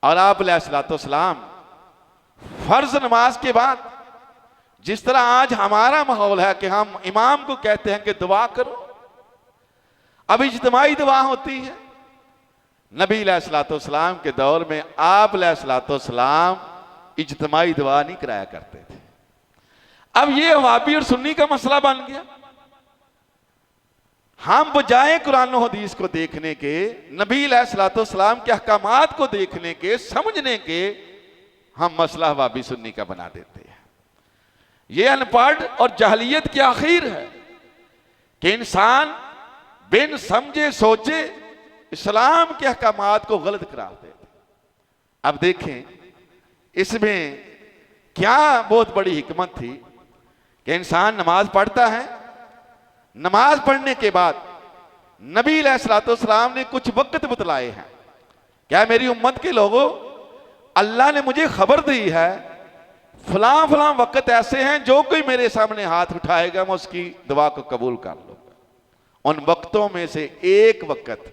और आप अलैहिस्सलाम फर्ज नमाज के बाद जिस तरह आज हमारा माहौल है कि हम इमाम को कहते हैं कि दुआ करो, अब इज्तिमाई दुआ होती है। नबी अलैहिस्सलाम के दौर में आप अलैहिस्सलाम इज्तिमाई दुआ नहीं कराया करते थे। अब ये वहाबी और सुन्नी का मसला बन गया। हम बजाय कुरान और हदीस को देखने के, नबी अलैहिस्सलाम के अहकामात को देखने के, समझने के, हम मसला वहाबी सुन्नी का बना देते हैं। ये अनपढ़ और जहलियत की आखिर है कि इंसान बिन समझे सोचे इस्लाम के अहकामात को गलत करार देते। अब देखें इसमें क्या बहुत बड़ी हिकमत थी कि इंसान नमाज पढ़ता है, नमाज पढ़ने के बाद नबी अलैहिस्सलाम ने कुछ वक्त बतलाए हैं। क्या मेरी उम्मत के लोगों, अल्लाह ने मुझे खबर दी है फलां फलां वक्त ऐसे हैं जो कोई मेरे सामने हाथ उठाएगा मैं उसकी दुआ को कबूल कर लूंगा। उन वक्तों में से एक वक्त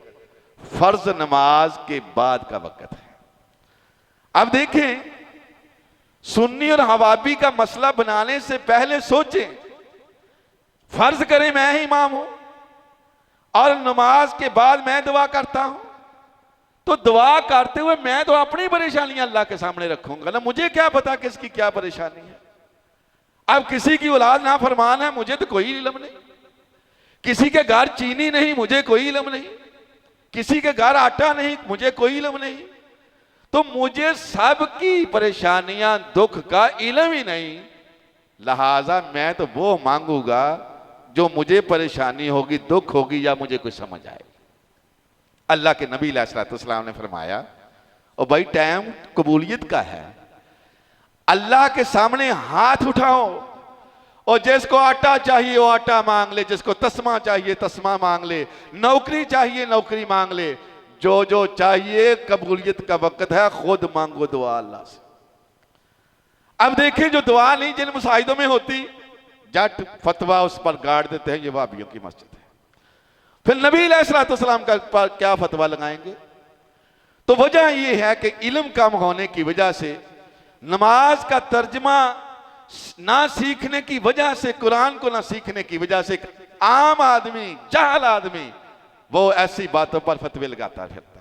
फर्ज नमाज के बाद का वक्त है। अब देखें, सुन्नी और हवाबी का मसला बनाने से पहले सोचें, फर्ज करें मैं ही इमाम हूं और नमाज के बाद मैं दुआ करता हूं, तो दुआ करते हुए मैं तो अपनी परेशानियां अल्लाह के सामने रखूंगा ना, मुझे क्या पता किसकी क्या परेशानी है। अब किसी की औलाद नाफरमान है, मुझे तो कोई इल्म नहीं, किसी के घर चीनी नहीं, मुझे कोई इल्म नहीं, किसी के घर आटा नहीं, मुझे कोई इल्म नहीं, तो मुझे सबकी परेशानियां दुख का इल्म ही नहीं, लिहाजा मैं तो वो मांगूंगा जो मुझे परेशानी होगी, दुख होगी या मुझे कुछ समझ आएगी। अल्लाह के नबी अलैहिस्सलाम ने फरमाया, ओ भाई टाइम कबूलियत का है, अल्लाह के सामने हाथ उठाओ और जिसको आटा चाहिए वो आटा मांग ले, जिसको तस्मा चाहिए तस्मा मांग ले, नौकरी चाहिए नौकरी मांग ले, जो जो चाहिए कबूलियत का वक्त है, खुद मांगो दुआ अल्लाह से। अब देखें जो दुआ नहीं जिन मसाजिदों में होती, जट फतवा उस पर गाड़ देते हैं, ये वहाबियों की मस्जिद है। फिर नबी अलैहिस्सलाम का क्या फतवा लगाएंगे? तो वजह यह है कि इल्म कम होने की वजह से, नमाज का तर्जमा ना सीखने की वजह से, कुरान को ना सीखने की वजह से आम आदमी, जाहल आदमी वो ऐसी बातों पर फतवे लगाता फिरता।